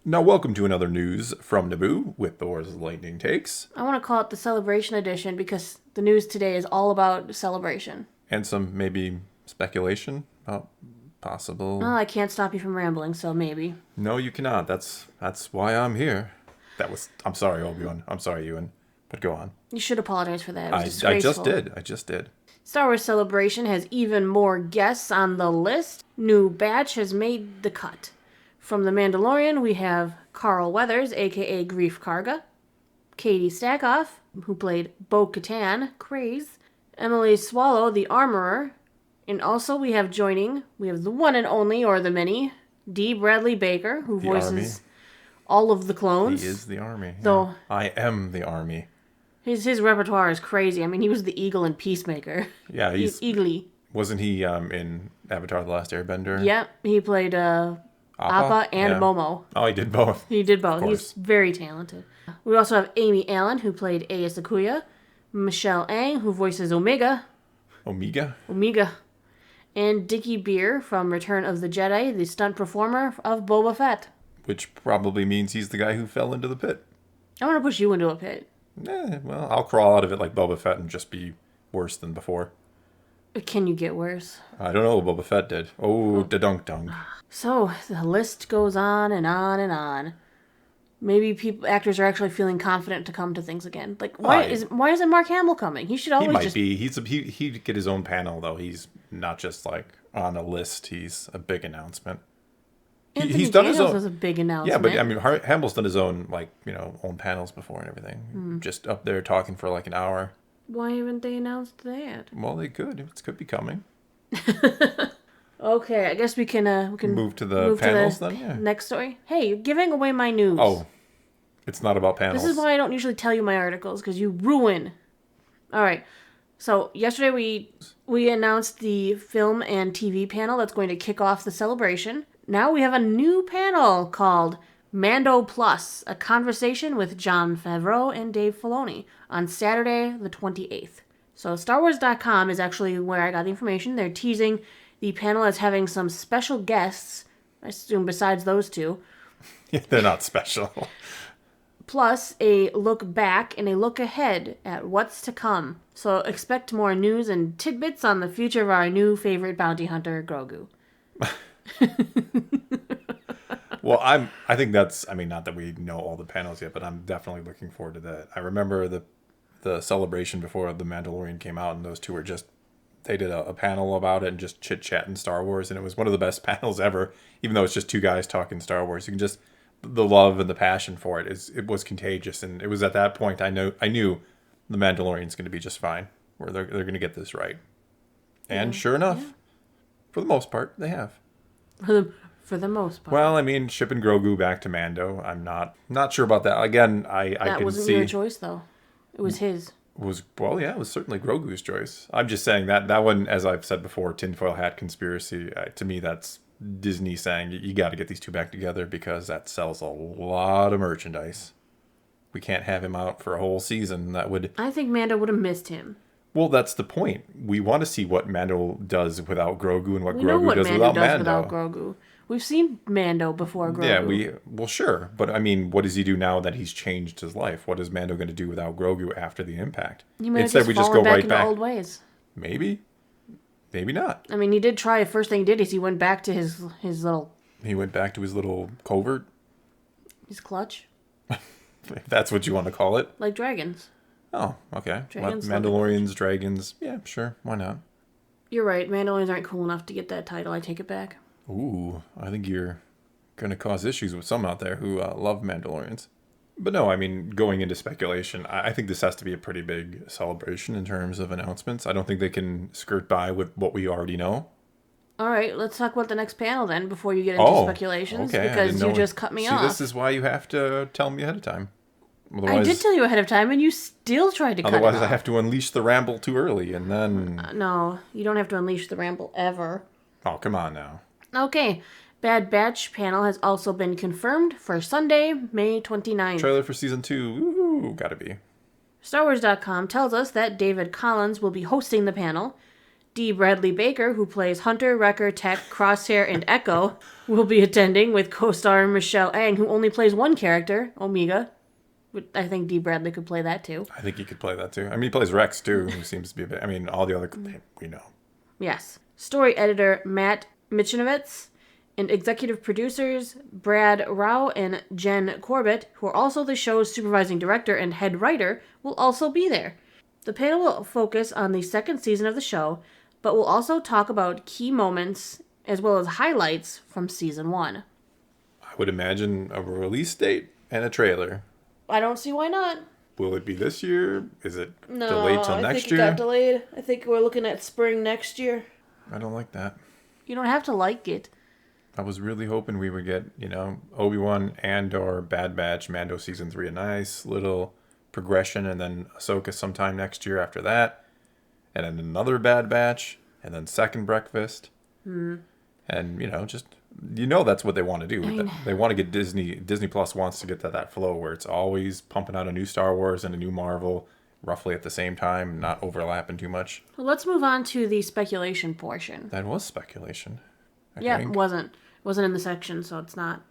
Now, welcome to another news from Naboo with Thor's Lightning Takes I want to call it the Celebration Edition because the news today is all about celebration. and some maybe speculation about Well, possible. I can't stop you from rambling, so maybe. No, you cannot. That's why I'm here. I'm sorry, Obi-Wan. I'm sorry, Ewan. But go on. You should apologize for that. It was I just disgraceful. did. I just did. Star Wars Celebration has even more guests on the list. New batch has made the cut. From The Mandalorian, we have Carl Weathers, aka Grief Karga, Katie Stackoff, who played Bo-Katan, Craze, Emily Swallow, the Armorer, and also we have the one and only, or the many, D. Bradley Baker, who The army. voices all of the clones. He is the army. Though- Yeah. I am the army. His repertoire is crazy. I mean, he was the eagle in Peacemaker. Yeah, He's Eagly. wasn't he in Avatar: The Last Airbender? Yep, he played Appa and Yeah. Momo. Oh, he did both. He did both. course. He's very talented. We also have Amy Allen, who played Aya Sakuya, Michelle Ang, who voices Omega, and Dickie Beer from Return of the Jedi, the stunt performer of Boba Fett. Which probably means he's the guy who fell into the pit. I want to push you into a pit. Well, I'll crawl out of it like Boba Fett and just be worse than before. Can you get worse? I don't know what Boba Fett did. Oh, da-dunk-dunk. So the list goes on and on and on. Maybe actors are actually feeling confident to come to things again. Like, why isn't Mark Hamill coming? He should always He might just be. He'd get his own panel, though. He's not just, like, on a list. He's a big announcement. Anthony He's done his Daniels own. is a big announcement. Yeah, but, I mean, Hamill's done his own, like, own panels before and everything. Just up there talking for, like, an hour. Why haven't they announced that? Well, they could. It could be coming. Okay, I guess we can Move to the panels, then? Yeah. Next story. Hey, you're giving away my news. Oh, it's not about panels. This is why I don't usually tell you my articles, because you ruin. All right. So yesterday we announced the film and TV panel that's going to kick off the celebration. Now we have a new panel called Mando Plus, a conversation with Jon Favreau and Dave Filoni on Saturday the 28th. So StarWars.com is actually where I got the information. They're teasing the panel as having some special guests, I assume besides those two, They're not special. plus a look back and a look ahead at what's to come. So expect more news and tidbits on the future of our new favorite bounty hunter, Grogu. Well, I think that's, I mean, not that we know all the panels yet, but I'm definitely looking forward to that. I remember the celebration before The Mandalorian came out, and those two were just, they did a panel about it and just chit-chatting Star Wars, and it was one of the best panels ever, even though it's just two guys talking Star Wars. You can just, the love and the passion for it was contagious, and it was at that point I knew The Mandalorian's going to be just fine, where they're going to get this right. And sure enough, for the most part, they have. For the most part. Well, I mean, shipping Grogu back to Mando, I'm not sure about that. Again, I That can wasn't see your choice, though. It was his. it was certainly Grogu's choice. I'm just saying that one, as I've said before, tinfoil hat conspiracy. To me, that's Disney saying you got to get these two back together because that sells a lot of merchandise. We can't have him out for a whole season. That would. I think Mando would have missed him. Well, that's the point. We want to see what Mando does without Grogu and what We know Grogu what does Mando without does Mando. without Grogu. We've seen Mando before Grogu. Yeah, well, sure. But, I mean, what does he do now that he's changed his life? What is Mando going to do without Grogu after the impact? He might have just fallen back into old ways. Maybe. Maybe not. I mean, he did try. First thing he did is he went back to his little... He went back to his little covert, His clutch. if that's what you want to call it. Like dragons. Oh, okay. Dragons Mandalorians, dragons. Yeah, sure. Why not? You're right. Mandalorians aren't cool enough to get that title. I take it back. Ooh, I think you're going to cause issues with some out there who love Mandalorians. But no, I mean, going into speculation, I think this has to be a pretty big celebration in terms of announcements. I don't think they can skirt by with what we already know. All right, let's talk about the next panel then before you get into speculations. Okay. Because you just cut me off. See, this is why you have to tell me ahead of time. I did tell you ahead of time, and you still tried to cut it off. Otherwise, I have to unleash the ramble too early, and then... No, you don't have to unleash the ramble ever. Oh, come on now. Okay, Bad Batch panel has also been confirmed for Sunday, May 29th. Trailer for season 2. Ooh, gotta be. StarWars.com tells us that David Collins will be hosting the panel. D. Bradley Baker, who plays Hunter, Wrecker, Tech, Crosshair, and Echo, will be attending with co-star Michelle Ang, who only plays one character, Omega. I think D. Bradley could play that too. I think he could play that too. I mean, he plays Rex too, who seems to be a bit... I mean, all the other... We know. Yes. Story editor Matt Michnovitz and executive producers Brad Rao and Jen Corbett, who are also the show's supervising director and head writer, will also be there. The panel will focus on the second season of the show, but will also talk about key moments as well as highlights from season 1. I would imagine a release date and a trailer. I don't see why not. Will it be this year? Is it No, delayed till next year? I think it got delayed. I think we're looking at spring next year. I don't like that. You don't have to like it. I was really hoping we would get, Obi-Wan and/or Bad Batch, Mando season 3, a nice little progression, and then Ahsoka sometime next year after that, and then another Bad Batch, and then second breakfast. And, just, that's what they want to do. They want to get Disney Plus wants to get to that flow where it's always pumping out a new Star Wars and a new Marvel roughly at the same time, not overlapping too much. Well, let's move on to the speculation portion. That was speculation. I think. It wasn't. It wasn't in the section, so it's not.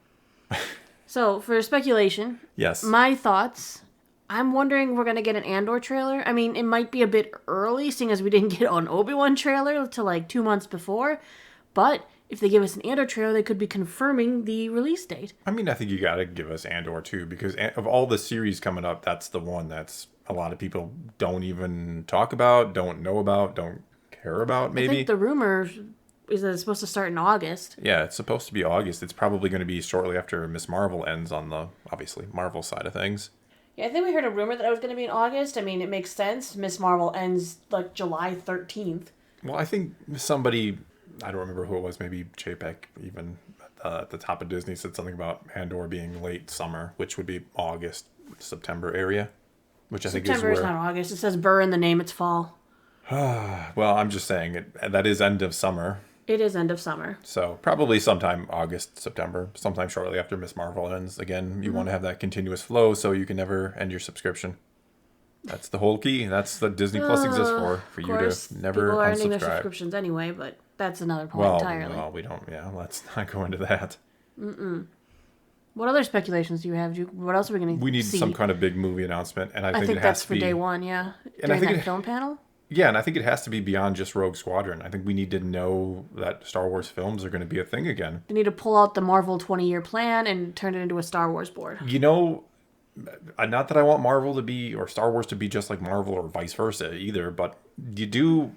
So, for speculation, yes. My thoughts, I'm wondering if we're going to get an Andor trailer. I mean, it might be a bit early, seeing as we didn't get an Obi-Wan trailer till like 2 months before, but if they give us an Andor trailer, they could be confirming the release date. I mean, I think you got to give us Andor too, because of all the series coming up, that's the one that's a lot of people don't even talk about, don't know about, don't care about, maybe. I think the rumor is that it's supposed to start in August. Yeah, it's supposed to be August. It's probably going to be shortly after Miss Marvel ends on the, obviously, Marvel side of things. Yeah, I think we heard a rumor that it was going to be in August. I mean, it makes sense. Miss Marvel ends like July 13th. Well, I think somebody, I don't remember who it was, maybe Chapek even at the top of Disney said something about Andor being late summer, which would be August, September area, which I think is where... September is not August. It says Burr in the name. It's fall. Well, I'm just saying, that is end of summer. It is end of summer. So probably sometime August, September, sometime shortly after Miss Marvel ends. Again, you want to have that continuous flow so you can never end your subscription. That's the whole key. That's what Disney Plus exists for you to never people are ending their unsubscribe. subscriptions anyway, but that's another point entirely. Well, we don't. Yeah, let's not go into that. What other speculations do you have? What else are we going to see? We need some kind of big movie announcement, and I think it has that's to for be day one. Yeah, and during that film panel. Yeah, and I think it has to be beyond just Rogue Squadron. I think we need to know that Star Wars films are going to be a thing again. They need to pull out the Marvel 20-year plan and turn it into a Star Wars board. Not that I want Marvel to be, or Star Wars to be just like Marvel or vice versa either, but you do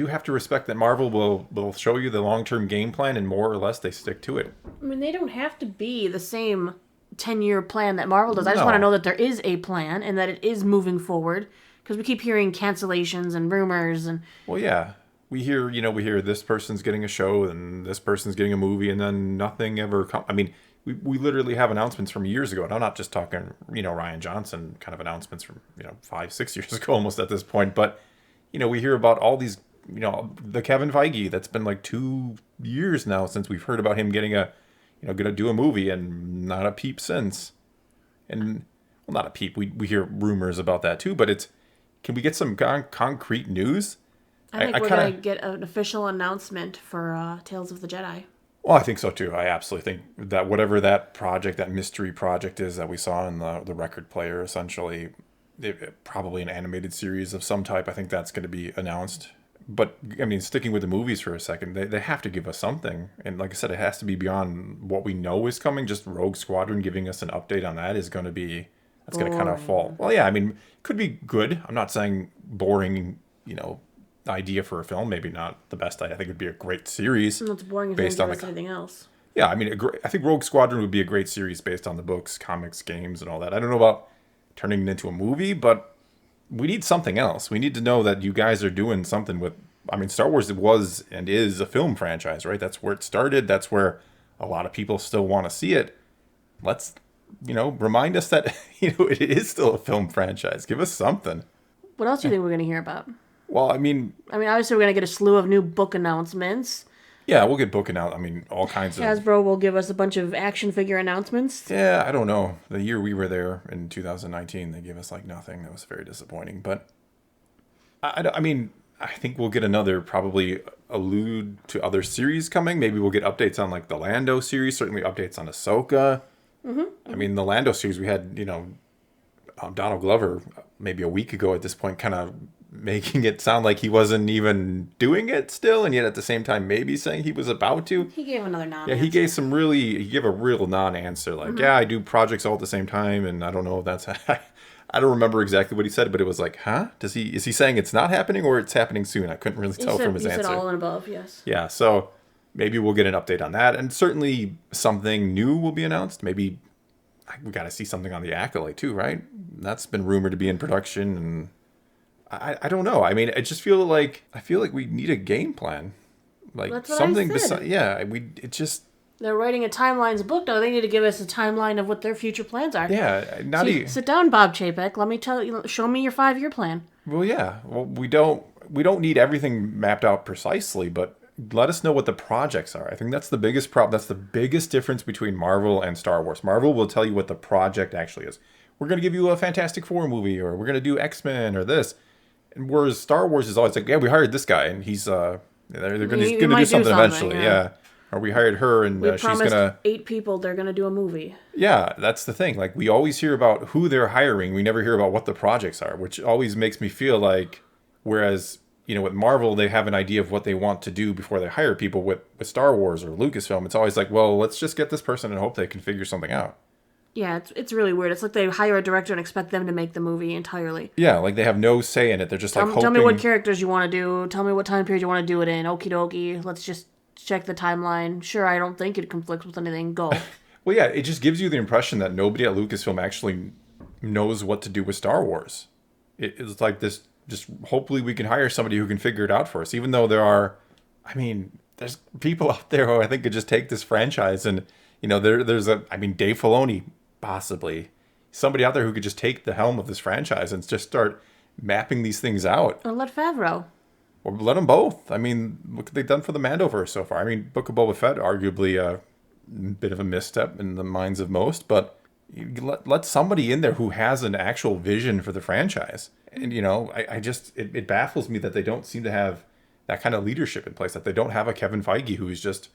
have to respect that Marvel will show you the long-term game plan and more or less they stick to it. I mean, they don't have to be the same 10-year plan that Marvel does. I just want to know that there is a plan and that it is moving forward. Because we keep hearing cancellations and rumors and... Well, yeah. We hear this person's getting a show and this person's getting a movie and then nothing ever comes. I mean, we literally have announcements from years ago. And I'm not just talking, Rian Johnson kind of announcements from, 5-6 years ago almost at this point. But, we hear about all these, the Kevin Feige, that's been like 2 years now since we've heard about him getting gonna do a movie and not a peep since. And, well, not a peep. We hear rumors about that too, but can we get some concrete news? I think we're going to get an official announcement for Tales of the Jedi. Well, I think so too. I absolutely think that whatever that project, that mystery project is that we saw in the record player, essentially, probably an animated series of some type, I think that's going to be announced. But, I mean, sticking with the movies for a second, they have to give us something. And like I said, it has to be beyond what we know is coming. Just Rogue Squadron giving us an update on that is going to be... That's going to kind of fall. Well, yeah, I mean, it could be good. I'm not saying boring, idea for a film. Maybe not the best idea. I think it would be a great series. It's boring based on anything else. Yeah, I mean, I think Rogue Squadron would be a great series based on the books, comics, games, and all that. I don't know about turning it into a movie, but we need something else. We need to know that you guys are doing something with... I mean, Star Wars was and is a film franchise, right? That's where it started. That's where a lot of people still want to see it. Let's... remind us that, it is still a film franchise. Give us something. What else do you think we're going to hear about? Well, I mean, obviously we're going to get a slew of new book announcements. Yeah, we'll get book all kinds of... Hasbro will give us a bunch of action figure announcements. Yeah, I don't know. The year we were there in 2019, they gave us, nothing. That was very disappointing. But, I mean, I think we'll get another probably allude to other series coming. Maybe we'll get updates on like the Lando series. Certainly updates on Ahsoka. I mean, the Lando series we had, Donald Glover maybe a week ago at this point, kind of making it sound like he wasn't even doing it still, and yet at the same time maybe saying he was about to. He gave another non-answer. Yeah, he gave a real non-answer. Like, yeah, I do projects all at the same time, and I don't know if that's. I don't remember exactly what he said, but it was like, huh? Is he saying it's not happening or it's happening soon? I couldn't really tell from his answer. He said all and above, yes. Yeah, so maybe we'll get an update on that, and certainly something new will be announced. Maybe we got to see something on the Acolyte too, right? That's been rumored to be in production, and I don't know. I mean, I feel like we need a game plan, like that's what something I said. besides. They're writing a timelines book now. They need to give us a timeline of what their future plans are. Yeah, Sit down, Bob Chapek. Let me tell you. Show me your 5-year plan. Well, yeah. Well, we don't need everything mapped out precisely, but let us know what the projects are. I think that's the biggest problem. That's the biggest difference between Marvel and Star Wars. Marvel will tell you what the project actually is. We're going to give you a Fantastic Four movie, or we're going to do X-Men, or this. And whereas Star Wars is always like, yeah, we hired this guy, and he's they're going to do something eventually. Yeah. Or we hired her, and she's going to... 8 people, they're going to do a movie. Yeah, that's the thing. Like, we always hear about who they're hiring. We never hear about what the projects are, which always makes me feel like, whereas, with Marvel, they have an idea of what they want to do before they hire people. With Star Wars or Lucasfilm, it's always like, well, let's just get this person and hope they can figure something out. Yeah, it's really weird. It's like they hire a director and expect them to make the movie entirely. Yeah, like they have no say in it. They're just hoping... Tell me what characters you want to do. Tell me what time period you want to do it in. Okie dokie. Let's just check the timeline. Sure, I don't think it conflicts with anything. Go. Well, yeah, it just gives you the impression that nobody at Lucasfilm actually knows what to do with Star Wars. It's like this, just hopefully we can hire somebody who can figure it out for us, even though there's people out there who I think could just take this franchise and, there's Dave Filoni, possibly. Somebody out there who could just take the helm of this franchise and just start mapping these things out. Or let Favreau. Or let them both. I mean, look what they've done for the Mandoverse so far. I mean, Book of Boba Fett, arguably a bit of a misstep in the minds of most, but let somebody in there who has an actual vision for the franchise. And, it baffles me that they don't seem to have that kind of leadership in place, that they don't have a Kevin Feige who's just,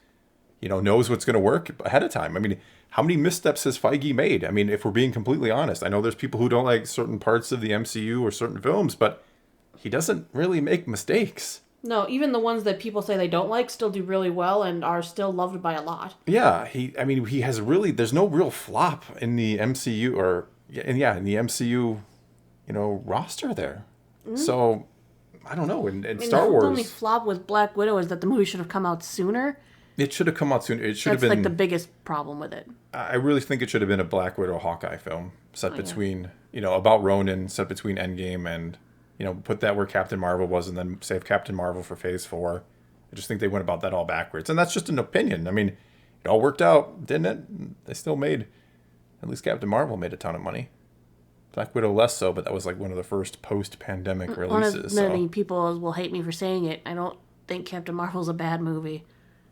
knows what's going to work ahead of time. I mean, how many missteps has Feige made? I mean, if we're being completely honest, I know there's people who don't like certain parts of the MCU or certain films, but he doesn't really make mistakes. No, even the ones that people say they don't like still do really well and are still loved by a lot. Yeah, he has really, there's no real flop in the MCU in the MCU, roster there. Mm-hmm. So, I don't know. In Star Wars, the only flop with Black Widow is that the movie should have come out sooner. It should have come out sooner. It should have been... That's like the biggest problem with it. I really think it should have been a Black Widow Hawkeye film set between, about Ronin, set between Endgame and, put that where Captain Marvel was and then save Captain Marvel for Phase 4. I just think they went about that all backwards. And that's just an opinion. I mean, it all worked out, didn't it? They still made... At least Captain Marvel made a ton of money. Black Widow less so, but that was like one of the first post-pandemic releases. Many people will hate me for saying it. I don't think Captain Marvel's a bad movie.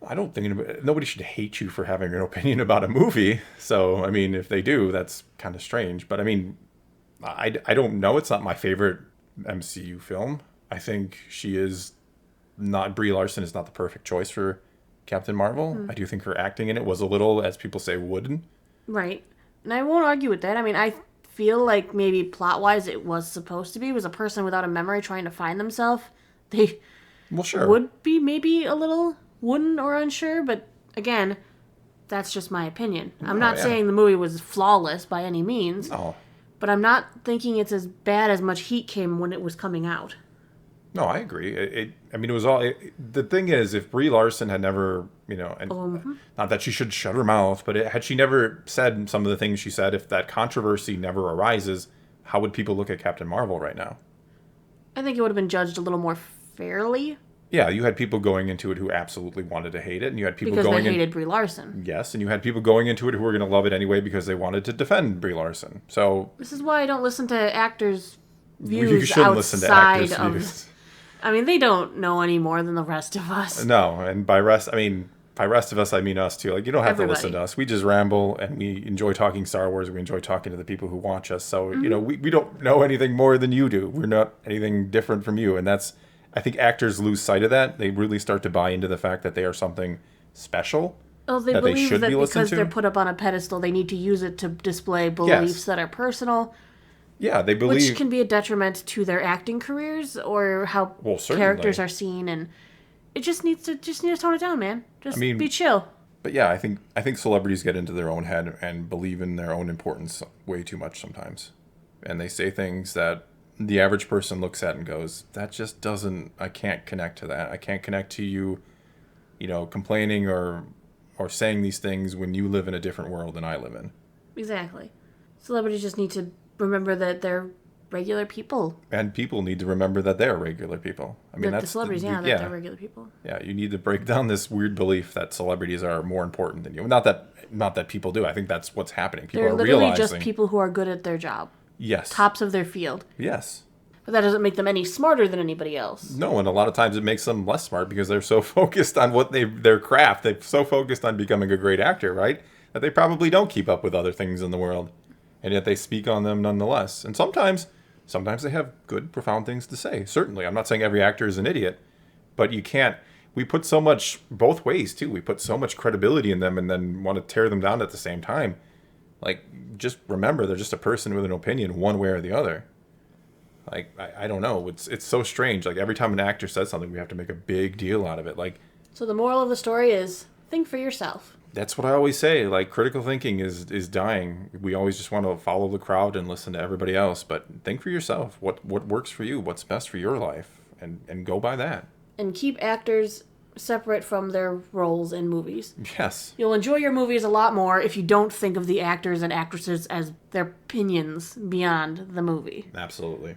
I don't think nobody should hate you for having an opinion about a movie. So, I mean, if they do, that's kind of strange. But, I mean, I don't know. It's not my favorite MCU film. I think Brie Larson is not the perfect choice for Captain Marvel. I do think her acting in it was a little, as people say, wooden. Right. And I won't argue with that. I mean, I feel like maybe plot-wise it was supposed to be. It was a person without a memory trying to find themselves. They would be maybe a little... wooden or unsure, but again, that's just my opinion. I'm not saying the movie was flawless by any means, but I'm not thinking it's as bad as much heat came when it was coming out. No, I agree. It was all... the thing is, if Brie Larson had never, not that she should shut her mouth, but had she never said some of the things she said, if that controversy never arises, how would people look at Captain Marvel right now? I think it would have been judged a little more fairly. Yeah, you had people going into it who absolutely wanted to hate it, and you had people because they hated Brie Larson. Yes, and you had people going into it who were going to love it anyway because they wanted to defend Brie Larson. So this is why I don't listen to actors' views you shouldn't listen to actors' views. I mean, they don't know any more than the rest of us. No, and by rest of us, I mean us too. Like, you don't have to listen to us. We just ramble, and we enjoy talking Star Wars. We enjoy talking to the people who watch us. So we don't know anything more than you do. We're not anything different from you, and that's I think actors lose sight of that. They really start to buy into the fact that they are something special. Oh, they that believe should that be listened because to. they're put up on a pedestal, they need to use it to display beliefs Yes. that are personal, Yeah, they believe. which can be a detriment to their acting careers or how Well, certainly. characters are seen, and it just needs to tone it down, man. Just be chill. But yeah, I think celebrities get into their own head and believe in their own importance way too much sometimes, and they say things that the average person looks at and goes, "That just doesn't. I can't connect to that. I can't connect to you, complaining or saying these things when you live in a different world than I live in." Exactly. Celebrities just need to remember that they're regular people. And people need to remember that they're regular people. I mean, That the celebrities, that they're regular people. Yeah, you need to break down this weird belief that celebrities are more important than you. Not that people do. I think that's what's happening. People They're are literally realizing. just people who are good at their job. Yes. Tops of their field. Yes. But that doesn't make them any smarter than anybody else. No, and a lot of times it makes them less smart because they're so focused on their craft. They're so focused on becoming a great actor, right? That they probably don't keep up with other things in the world. And yet they speak on them nonetheless. And sometimes they have good, profound things to say. Certainly. I'm not saying every actor is an idiot, but you can't. We put so much, both ways too. We put so much credibility in them and then want to tear them down at the same time. Like, just remember, they're just a person with an opinion one way or the other. Like, I don't know. It's so strange. Like, every time an actor says something, we have to make a big deal out of it. Like, so the moral of the story is, think for yourself. That's what I always say. Like, critical thinking is dying. We always just want to follow the crowd and listen to everybody else. But think for yourself. What works for you? What's best for your life? And go by that. And keep actors separate from their roles in movies. Yes. You'll enjoy your movies a lot more if you don't think of the actors and actresses as their opinions beyond the movie. Absolutely.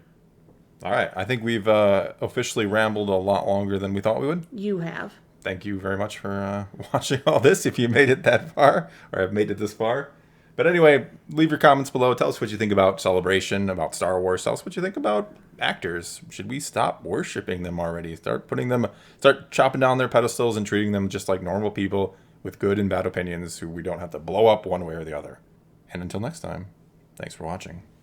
All right. I think we've officially rambled a lot longer than we thought we would. You have. Thank you very much for watching all this, if you made it that far, or have made it this far. But anyway, leave your comments below. Tell us what you think about Celebration, about Star Wars. Tell us what you think about actors. Should we stop worshiping them already? Start chopping down their pedestals and treating them just like normal people with good and bad opinions who we don't have to blow up one way or the other. And until next time, thanks for watching.